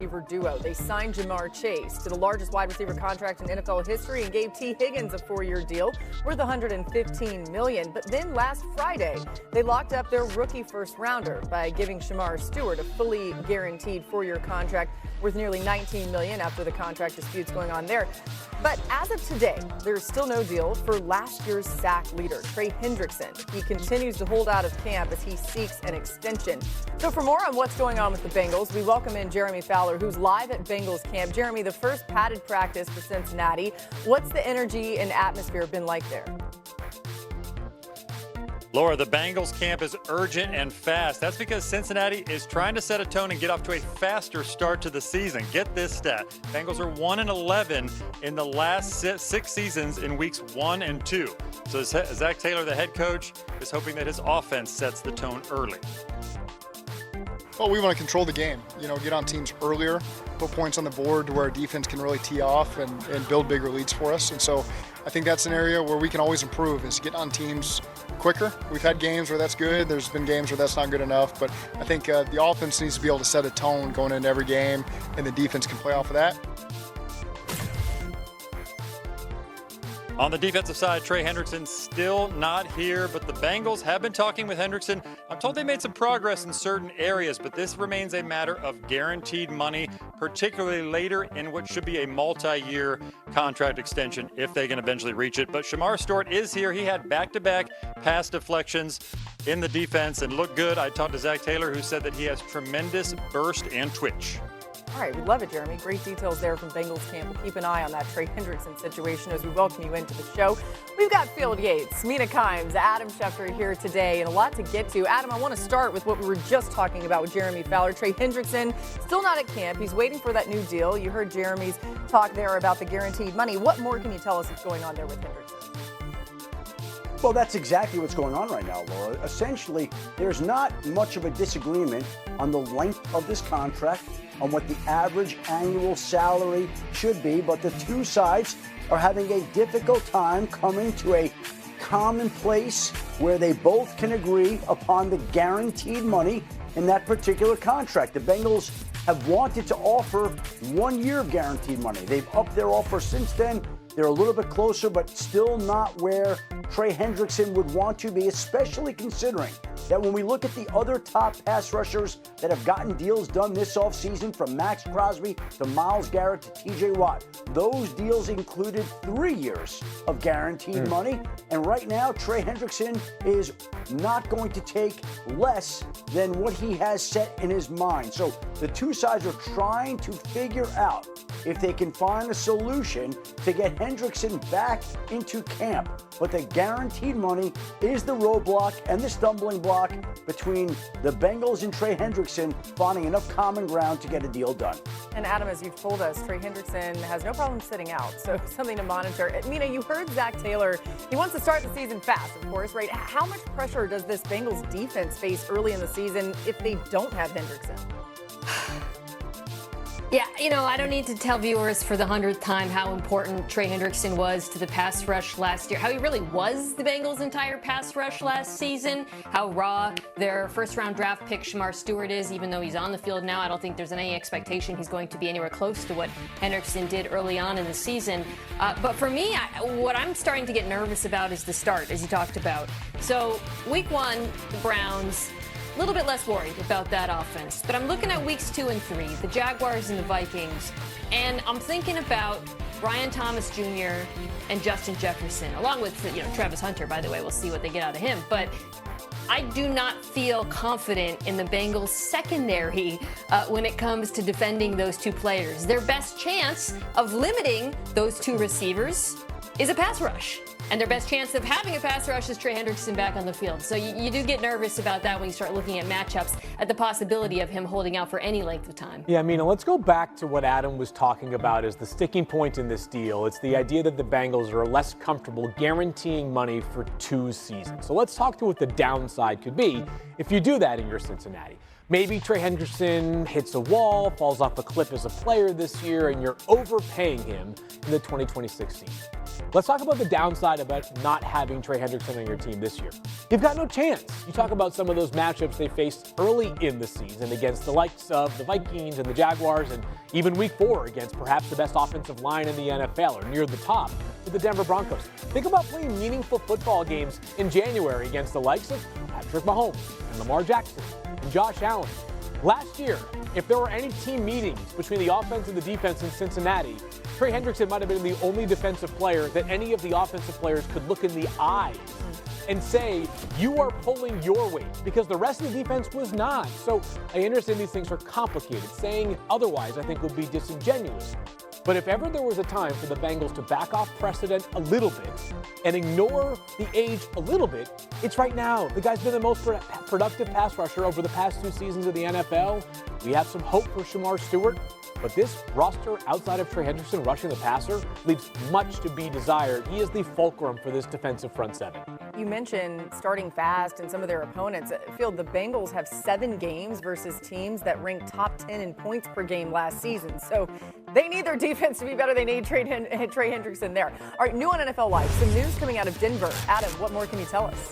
receiver duo. They signed Jamar Chase to the largest wide receiver contract in NFL history and gave T. Higgins a 4-year deal worth $115 million. But then last Friday, they locked up their rookie first-rounder by giving Shamar Stewart a fully guaranteed 4-year contract worth nearly $19 million after the contract disputes going on there. But as of today, there's still no deal for last year's sack leader, Trey Hendrickson. He continues to hold out of camp as he seeks an extension. So for more on what's going on with the Bengals, we welcome in Jeremy Fowler, who's live at Bengals camp. Jeremy, the first padded practice for Cincinnati. What's the energy and atmosphere been like there? Laura, the Bengals camp is urgent and fast. That's because Cincinnati is trying to set a tone and get off to a faster start to the season. Get this stat. Bengals are 1-11 in the last 6 seasons in weeks 1 and 2. So Zach Taylor, the head coach, is hoping that his offense sets the tone early. Well, we want to control the game, get on teams earlier, put points on the board to where our defense can really tee off and build bigger leads for us. And so I think that's an area where we can always improve, is get on teams quicker. We've had games where that's good. There's been games where that's not good enough. But I think the offense needs to be able to set a tone going into every game, and the defense can play off of that. On the defensive side, Trey Hendrickson still not here, but the Bengals have been talking with Hendrickson. I'm told they made some progress in certain areas, but this remains a matter of guaranteed money, particularly later in what should be a multi-year contract extension if they can eventually reach it. But Shamar Stewart is here. He had back-to-back pass deflections in the defense and looked good. I talked to Zach Taylor, who said that he has tremendous burst and twitch. All right, we love it, Jeremy. Great details there from Bengals camp. We'll keep an eye on that Trey Hendrickson situation as we welcome you into the show. We've got Field Yates, Mina Kimes, Adam Schefter here today, and a lot to get to. Adam, I want to start with what we were just talking about with Jeremy Fowler. Trey Hendrickson still not at camp. He's waiting for that new deal. You heard Jeremy's talk there about the guaranteed money. What more can you tell us is going on there with Hendrickson? Well, that's exactly what's going on right now, Laura. Essentially, there's not much of a disagreement on the length of this contract, on what the average annual salary should be, but the two sides are having a difficult time coming to a common place where they both can agree upon the guaranteed money in that particular contract. The Bengals have wanted to offer 1 year of guaranteed money. They've upped their offer since then. They're a little bit closer, but still not where Trey Hendrickson would want to be, especially considering that when we look at the other top pass rushers that have gotten deals done this offseason, from Max Crosby to Myles Garrett to TJ Watt, those deals included 3 years of guaranteed money. And right now, Trey Hendrickson is not going to take less than what he has set in his mind. So the two sides are trying to figure out if they can find a solution to get Hendrickson back into camp. But the guaranteed money is the roadblock and the stumbling block between the Bengals and Trey Hendrickson finding enough common ground to get a deal done. And Adam, as you've told us, Trey Hendrickson has no problem sitting out, so something to monitor. Mina, you heard Zach Taylor. He wants to start the season fast, of course, right? How much pressure does this Bengals defense face early in the season if they don't have Hendrickson? Yeah, I don't need to tell viewers for the 100th time how important Trey Hendrickson was to the pass rush last year, how he really was the Bengals' entire pass rush last season, how raw their first-round draft pick Shamar Stewart is. Even though he's on the field now, I don't think there's any expectation he's going to be anywhere close to what Hendrickson did early on in the season. But for me, what I'm starting to get nervous about is the start, as you talked about. So week 1, the Browns, a little bit less worried about that offense. But I'm looking at weeks 2 and 3, the Jaguars and the Vikings, and I'm thinking about Brian Thomas Jr. and Justin Jefferson, along with Travis Hunter, by the way. We'll see what they get out of him. But I do not feel confident in the Bengals secondary when it comes to defending those two players. Their best chance of limiting those two receivers is a pass rush. And their best chance of having a pass rush is Trey Hendrickson back on the field. So you do get nervous about that when you start looking at matchups, at the possibility of him holding out for any length of time. Yeah, Mina, let's go back to what Adam was talking about as the sticking point in this deal. It's the idea that the Bengals are less comfortable guaranteeing money for 2 seasons. So let's talk to what the downside could be if you do that in your Cincinnati. Maybe Trey Hendrickson hits a wall, falls off a cliff as a player this year, and you're overpaying him in the 2026 season. Let's talk about the downside about not having Trey Hendrickson on your team this year. You've got no chance. You talk about some of those matchups they faced early in the season against the likes of the Vikings and the Jaguars, and even week 4 against perhaps the best offensive line in the NFL, or near the top with the Denver Broncos. Think about playing meaningful football games in January against the likes of Patrick Mahomes and Lamar Jackson and Josh Allen. Last year, if there were any team meetings between the offense and the defense in Cincinnati, Trey Hendrickson might have been the only defensive player that any of the offensive players could look in the eyes and say, you are pulling your weight, because the rest of the defense was not. So I understand these things are complicated. Saying otherwise, I think, would be disingenuous. But if ever there was a time for the Bengals to back off precedent a little bit and ignore the age a little bit, it's right now. The guy's been the most productive pass rusher over the past 2 seasons of the NFL. We have some hope for Shamar Stewart. But this roster, outside of Trey Hendrickson rushing the passer, leaves much to be desired. He is the fulcrum for this defensive front 7. You mentioned starting fast and some of their opponents. Phil, the Bengals have 7 games versus teams that ranked top 10 in points per game last season. So they need their defense to be better. They need Trey Hendrickson there. All right, new on NFL Live, some news coming out of Denver. Adam, what more can you tell us?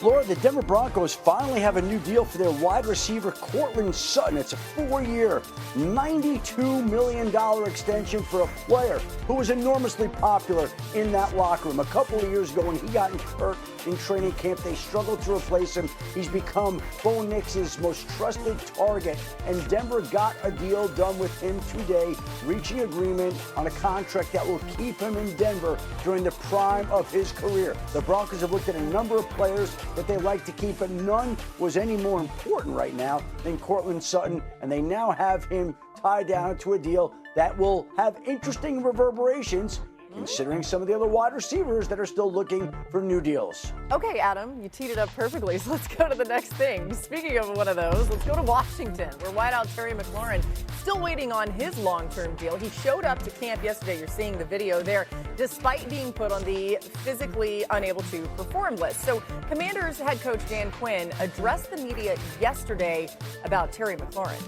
Laura, the Denver Broncos finally have a new deal for their wide receiver, Courtland Sutton. It's a 4-year, $92 million extension for a player who was enormously popular in that locker room. A couple of years ago when he got hurt in training camp, they struggled to replace him. He's become Bo Nix's most trusted target, and Denver got a deal done with him today, reaching agreement on a contract that will keep him in Denver during the prime of his career. The Broncos have looked at a number of players that they like to keep, but none was any more important right now than Courtland Sutton, and they now have him tied down to a deal that will have interesting reverberations considering some of the other wide receivers that are still looking for new deals. Okay, Adam, you teed it up perfectly, so let's go to the next thing. Speaking of one of those, let's go to Washington, where wideout Terry McLaurin still waiting on his long-term deal. He showed up to camp yesterday, you're seeing the video there, despite being put on the physically unable to perform list. So Commanders head coach Dan Quinn addressed the media yesterday about Terry McLaurin.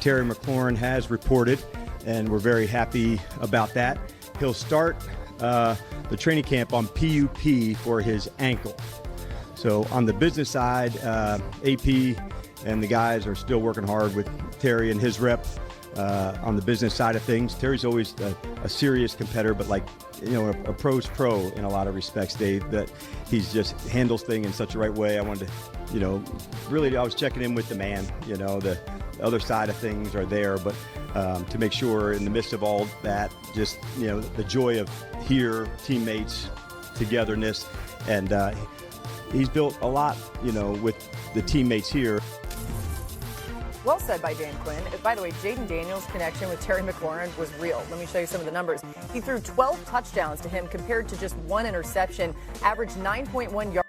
Terry McLaurin has reported, and we're very happy about that. He'll start the training camp on PUP for his ankle. So on the business side, AP and the guys are still working hard with Terry and his rep on the business side of things. Terry's always a serious competitor, but a pro's pro in a lot of respects, Dave, that he's just handles things in such a right way. I wanted to, really, I was checking in with the man, the other side of things are there, but to make sure in the midst of all that, just, the joy of here, teammates, togetherness, and he's built a lot, with the teammates here. Well said by Dan Quinn. By the way, Jaden Daniels' connection with Terry McLaurin was real. Let me show you some of the numbers. He threw 12 touchdowns to him compared to just 1 interception, averaged 9.1 yards.